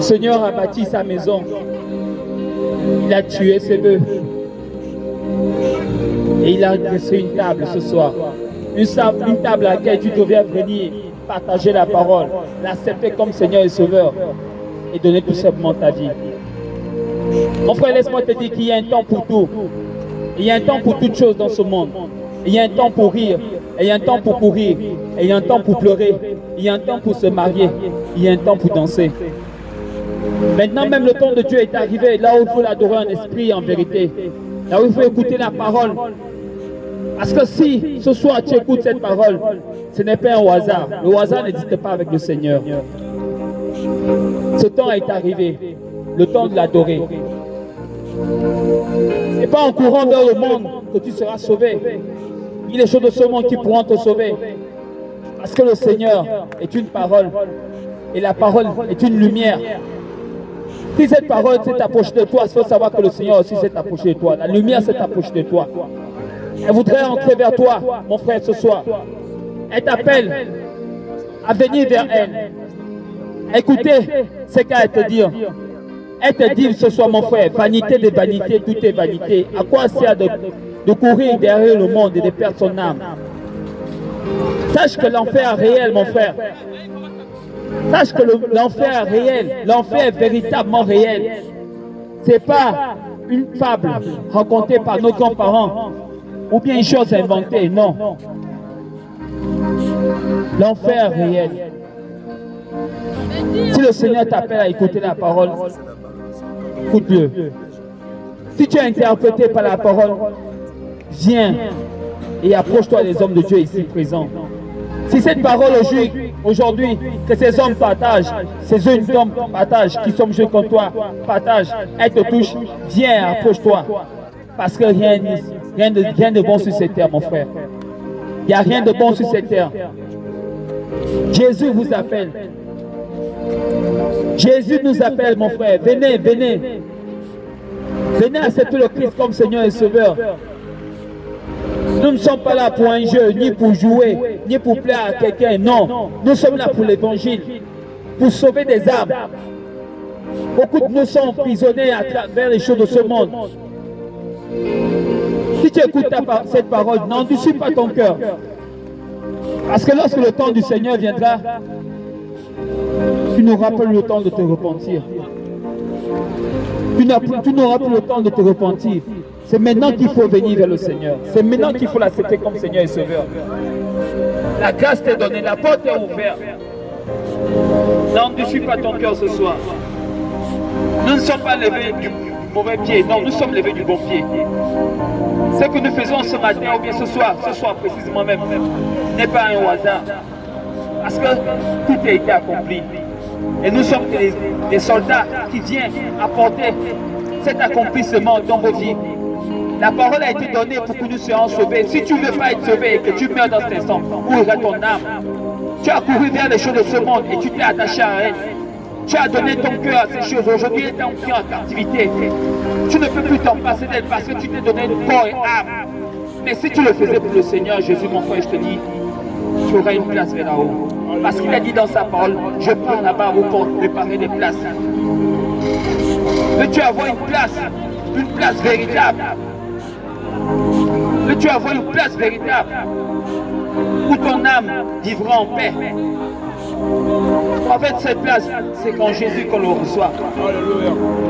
Le Seigneur a bâti sa maison. Il a tué ses bœufs. Et il a dressé une table ce soir. Une table à laquelle tu devrais venir partager la parole, l'accepter comme Seigneur et Sauveur et donner tout simplement ta vie. Mon frère, laisse-moi te dire qu'il y a un temps pour tout. Il y a un temps pour toutes choses dans ce monde. Il y a un temps pour rire, et il y a un temps pour courir, et il y a un temps pour pleurer, il y a un temps pour se marier, il y a un temps pour danser. Maintenant, même le temps de Dieu est arrivé, là où il faut l'adorer en esprit et en vérité. Là où il faut écouter la parole. Parce que si ce soir tu écoutes cette parole, ce n'est pas un hasard. Le hasard n'existe pas avec le Seigneur. Ce temps est arrivé, le temps de l'adorer. Ce n'est pas en courant vers le monde que tu seras sauvé. Il y a des choses de ce monde qui pourront te sauver. Parce que le Seigneur est une parole. Et la parole est une lumière. Si cette parole s'est approchée de toi, il faut savoir que le Seigneur aussi s'est approché de toi. La lumière s'est approchée de toi. Elle voudrait entrer vers toi, mon frère, ce soir. Elle t'appelle à venir vers elle. Écoutez ce qu'elle a à te dire. Elle te dit ce soir, mon frère, vanité des vanités, tout est vanité. À quoi sert de courir derrière le monde et de perdre son âme? Sache que l'enfer est réel, mon frère. Sache que l'enfer est réel. L'enfer est véritablement réel. Ce n'est pas une fable racontée par nos grands-parents ou bien une chose inventée, non. L'enfer est réel. Si le Seigneur t'appelle à écouter la parole, écoute-le. Si tu es interprété par la parole, viens et approche-toi des hommes de Dieu ici présents. Si cette parole aujourd'hui, que ces hommes partagent, ces jeunes hommes partagent, qui sont jeunes comme toi, partagent, elle te touche, viens, approche-toi. Parce que rien de bon sur cette terre, mon frère. Il n'y a rien de bon sur cette terre. Jésus vous appelle. Jésus nous appelle, mon frère. Venez, venez. Venez accepter le Christ comme Seigneur et Sauveur. Nous ne sommes pas là pour un jeu, ni pour jouer, ni pour plaire à quelqu'un. Non, nous sommes là pour l'évangile, pour sauver des âmes. Beaucoup de nous sont emprisonnés à travers les choses de ce monde. Si tu écoutes cette parole, n'endurcis pas ton cœur. Parce que lorsque le temps du Seigneur viendra, tu n'auras pas le temps de te repentir. Tu n'auras plus le temps de te repentir. C'est maintenant qu'il faut venir vers le Seigneur. C'est maintenant qu'il faut l'accepter comme Seigneur et Sauveur. La grâce t'est donnée, la porte est ouverte. N'endurcis pas ton cœur ce soir. Nous ne sommes pas levés du mauvais pied, non, nous sommes levés du bon pied. Ce que nous faisons ce matin ou bien ce soir précisément même, n'est pas un hasard. Parce que tout a été accompli. Et nous sommes des soldats qui viennent apporter cet accomplissement dans vos vies. La parole a été donnée pour que nous soyons sauvés. Si tu ne veux pas être sauvé et que tu meurs dans cet instant, où ira ton âme? Tu as couru vers les choses de ce monde et tu t'es attaché à elle. Tu as donné ton cœur à ces choses. Aujourd'hui, tu es en captivité. Tu ne peux plus t'en passer d'elle parce que tu t'es donné corps et âme. Mais si tu le faisais pour le Seigneur, Jésus, mon frère, je te dis, tu auras une place vers là-haut. Parce qu'il a dit dans sa parole, je prends là-bas pour préparer des places. Veux-tu avoir une place véritable? Veux-tu avoir une place véritable où ton âme vivra en paix? En fait, cette place, c'est qu'en Jésus qu'on le reçoit.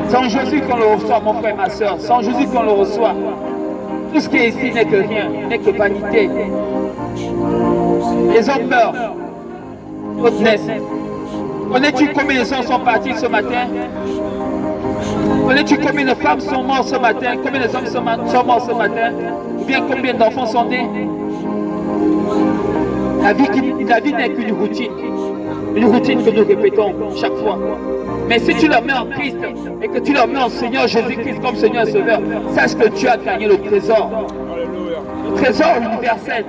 C'est en Jésus qu'on le reçoit, mon frère, ma soeur. C'est en Jésus qu'on le reçoit. Tout ce qui est ici n'est que rien, n'est que vanité. Les hommes meurent, d'autres naissent. Connais-tu combien de gens sont partis ce matin? Connais-tu combien de femmes sont mortes ce matin? Combien de hommes sont morts ce matin? Ou bien combien d'enfants sont nés? La vie n'est qu'une routine. Une routine que nous répétons chaque fois. Mais si tu la mets en Christ et que tu la mets en Seigneur Jésus-Christ comme Seigneur et Sauveur, sache que tu as gagné le trésor. Le trésor universel.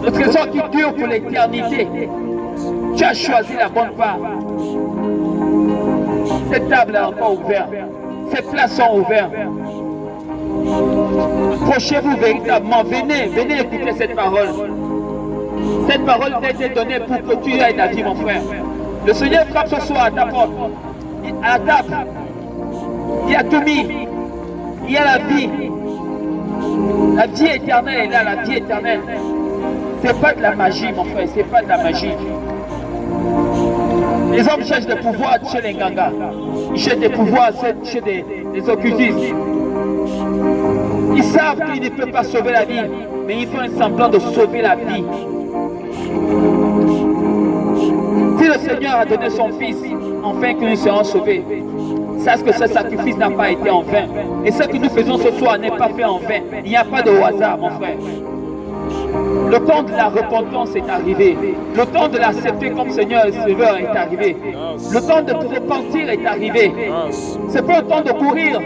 Le trésor qui dure pour l'éternité. Tu as choisi la bonne part. Cette table est encore ouverte. Ces places sont ouvertes. Approchez-vous véritablement. Venez écouter cette parole. Cette parole t'a été donnée pour que tu aies la vie, mon frère. Le Seigneur frappe ce soir à ta porte. à la table. Il a tout mis. Il y a la vie. La vie éternelle est là, la vie éternelle. C'est pas de la magie, mon frère, c'est pas de la magie. Les hommes cherchent des pouvoirs chez les gangas. Ils cherchent des pouvoirs chez des occultistes. Ils savent qu'ils ne peuvent pas sauver la vie, mais ils font un semblant de sauver la vie. Si le Seigneur a donné son Fils, enfin que nous serons sauvés. Sache que ce sacrifice n'a pas été en vain. Et ce que nous faisons ce soir n'est pas fait en vain. Il n'y a pas de hasard, mon frère. Le temps de la repentance est arrivé. Le temps de l'accepter comme Seigneur et Sauveur est arrivé. Le temps de te repentir est arrivé. C'est pas le temps de courir.